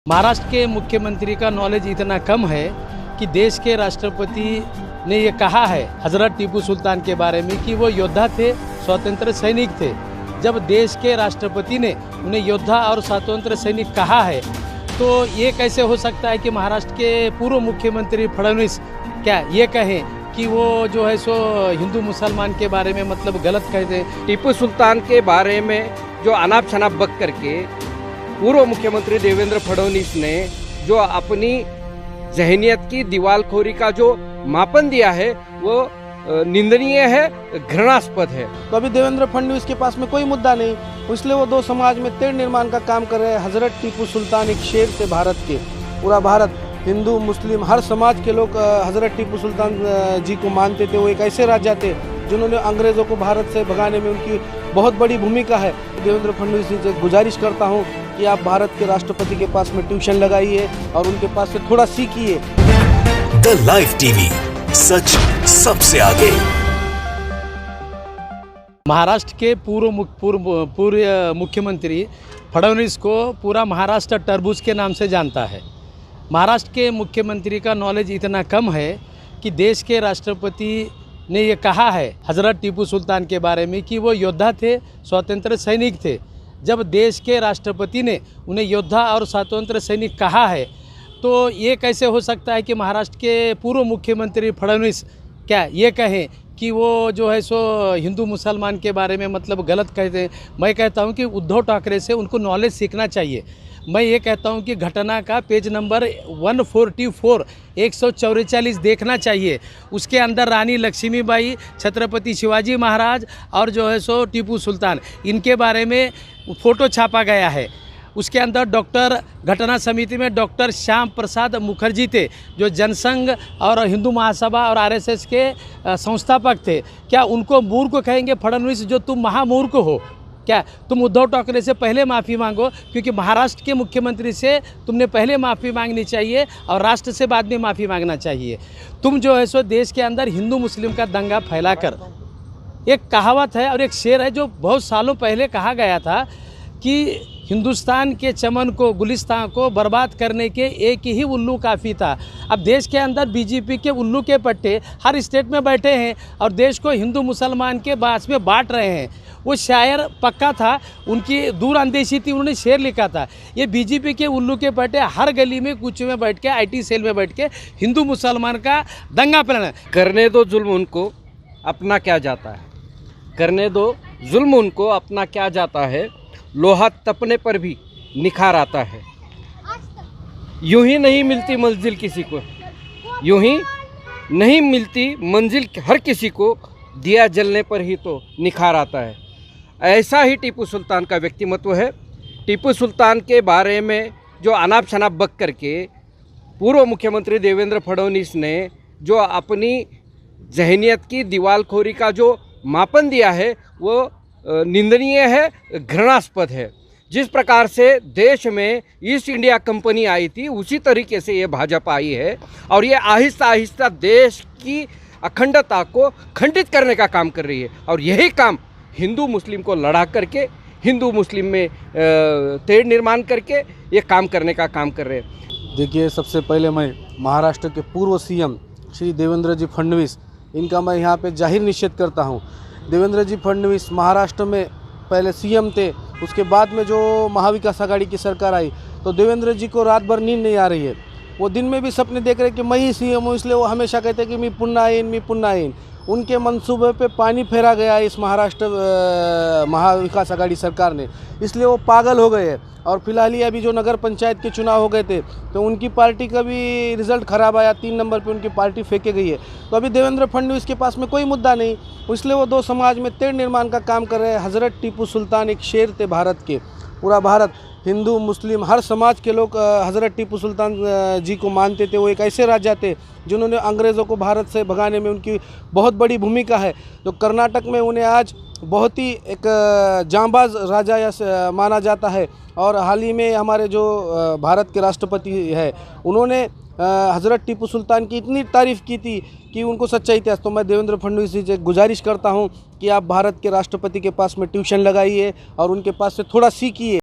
महाराष्ट्र के मुख्यमंत्री का नॉलेज इतना कम है कि देश के राष्ट्रपति ने ये कहा है हजरत टीपू सुल्तान के बारे में कि वो योद्धा थे, स्वतंत्र सैनिक थे। जब देश के राष्ट्रपति ने उन्हें योद्धा और स्वतंत्र सैनिक कहा है तो ये कैसे हो सकता है कि महाराष्ट्र के पूर्व मुख्यमंत्री फडणवीस क्या ये कहें कि वो जो है सो हिंदू मुसलमान के बारे में मतलब गलत कहते हैं। टीपू सुल्तान के बारे में जो अनाप शनाप बक करके पूर्व मुख्यमंत्री देवेंद्र फडणवीस ने जो अपनी जहनियत की दीवालखोरी का जो मापन दिया है वो निंदनीय है, घृणास्पद है। तो अभी देवेंद्र फडणवीस के पास में कोई मुद्दा नहीं, इसलिए वो दो समाज में तेढ़ निर्माण का काम कर रहे हैं। हजरत टीपू सुल्तान एक शेर थे भारत के, पूरा भारत हिंदू मुस्लिम हर समाज के लोग हजरत टीपू सुल्तान जी को मानते थे। वो एक ऐसे राजा थे जिन्होंने अंग्रेज़ों को भारत से भगाने में उनकी बहुत बड़ी भूमिका है। देवेंद्र फडणवीस जी से गुजारिश करता हूँ कि आप भारत के राष्ट्रपति के पास में ट्यूशन लगाइए और उनके पास से थोड़ा सीखिए। द लाइव टीवी, सच सबसे आगे। महाराष्ट्र के पूर्व मुख्यमंत्री फडणवीस को पूरा महाराष्ट्र तरबूज के नाम से जानता है। महाराष्ट्र के मुख्यमंत्री का नॉलेज इतना कम है कि देश के राष्ट्रपति ने ये कहा है हजरत टीपू सुल्तान के बारे में कि वो योद्धा थे, स्वतंत्र सैनिक थे। जब देश के राष्ट्रपति ने उन्हें योद्धा और स्वतंत्र सैनिक कहा है तो ये कैसे हो सकता है कि महाराष्ट्र के पूर्व मुख्यमंत्री फडणवीस क्या ये कहें कि वो जो है सो हिंदू मुसलमान के बारे में मतलब गलत कहते हैं। मैं कहता हूँ कि उद्धव ठाकरे से उनको नॉलेज सीखना चाहिए। मैं ये कहता हूँ कि घटना का पेज नंबर 144 144 देखना चाहिए। उसके अंदर रानी लक्ष्मीबाई, छत्रपति शिवाजी महाराज और जो है सो टीपू सुल्तान इनके बारे में फ़ोटो छापा गया है। उसके अंदर घटना समिति में डॉक्टर श्याम प्रसाद मुखर्जी थे जो जनसंघ और हिंदू महासभा और आरएसएस के संस्थापक थे। क्या उनको मूर्ख कहेंगे फडणवीस जो तुम महामूर्ख हो? क्या तुम उद्धव ठाकरे से पहले माफ़ी मांगो, क्योंकि महाराष्ट्र के मुख्यमंत्री से तुमने पहले माफ़ी मांगनी चाहिए और राष्ट्र से बाद में माफ़ी मांगना चाहिए। तुम जो है सो देश के अंदर हिंदू मुस्लिम का दंगा फैलाकर, एक कहावत है और एक शेर है जो बहुत सालों पहले कहा गया था कि हिंदुस्तान के चमन को, गुलिस्तान को बर्बाद करने के एक ही उल्लू काफ़ी था। अब देश के अंदर बीजेपी के उल्लू के पट्टे हर स्टेट में बैठे हैं और देश को हिंदू मुसलमान के बास में बांट रहे हैं। वो शायर पक्का था, उनकी दूर अंदेशी थी, उन्होंने शेर लिखा था। ये बीजेपी के उल्लू के पट्टे हर गली में कूचे में बैठ के, आईटी सेल में बैठ के हिंदू मुसलमान का दंगा फैलाना। करने दो जुल्म उनको, अपना क्या जाता है। करने दो जुल्म उनको, अपना क्या जाता है। लोहा तपने पर भी निखार आता है। यूं ही नहीं मिलती मंजिल किसी को, यूं ही नहीं मिलती मंजिल हर किसी को, दिया जलने पर ही तो निखार आता है। ऐसा ही टीपू सुल्तान का व्यक्तिमत्व है। टीपू सुल्तान के बारे में जो अनाप शनाप बक करके पूर्व मुख्यमंत्री देवेंद्र फडणवीस ने जो अपनी जहनियत की दीवालखोरी का जो मापन दिया है वो निंदनीय है, घृणास्पद है। जिस प्रकार से देश में ईस्ट इंडिया कंपनी आई थी उसी तरीके से ये भाजपा आई है और ये आहिस्ता आहिस्ता देश की अखंडता को खंडित करने का काम कर रही है। और यही काम हिंदू मुस्लिम को लड़ा करके, हिंदू मुस्लिम में तेढ़ निर्माण करके ये काम करने का काम कर रहे हैं। देखिए, सबसे पहले मैं महाराष्ट्र के पूर्व सीएम श्री देवेंद्र जी फडणवीस इनका मैं यहाँ पे जाहिर निषेध करता हूँ। देवेंद्र जी फडणवीस महाराष्ट्र में पहले सीएम थे, उसके बाद में जो महाविकास आघाड़ी की सरकार आई तो देवेंद्र जी को रात भर नींद नहीं आ रही है। वो दिन में भी सपने देख रहे कि मैं ही सीएम हूँ, इसलिए वो हमेशा कहते हैं कि मैं पुन्हा येईन। उनके मंसूबे पे पानी फेरा गया है इस महाराष्ट्र महाविकास आघाड़ी सरकार ने, इसलिए वो पागल हो गए हैं। और फिलहाल ही अभी जो नगर पंचायत के चुनाव हो गए थे तो उनकी पार्टी का भी रिजल्ट खराब आया, 3 नंबर पे उनकी पार्टी फेंके गई है। तो अभी देवेंद्र फडणवीस के पास में कोई मुद्दा नहीं, इसलिए वो दो समाज में तेढ़ निर्माण का काम कर रहे हैं। हजरत टीपू सुल्तान एक शेर थे भारत के, पूरा भारत हिंदू मुस्लिम हर समाज के लोग हजरत टीपू सुल्तान जी को मानते थे। वो एक ऐसे राजा थे जिन्होंने अंग्रेज़ों को भारत से भगाने में उनकी बहुत बड़ी भूमिका है। जो कर्नाटक में उन्हें आज बहुत ही एक जांबाज राजा या माना जाता है। और हाल ही में हमारे जो भारत के राष्ट्रपति है उन्होंने हजरत टीपू सुल्तान की इतनी तारीफ़ की थी कि उनको सच्चा इतिहास। तो मैं देवेंद्र फडणवीस जी से गुजारिश करता हूं कि आप भारत के राष्ट्रपति के पास में ट्यूशन लगाइए और उनके पास से थोड़ा सीखिए।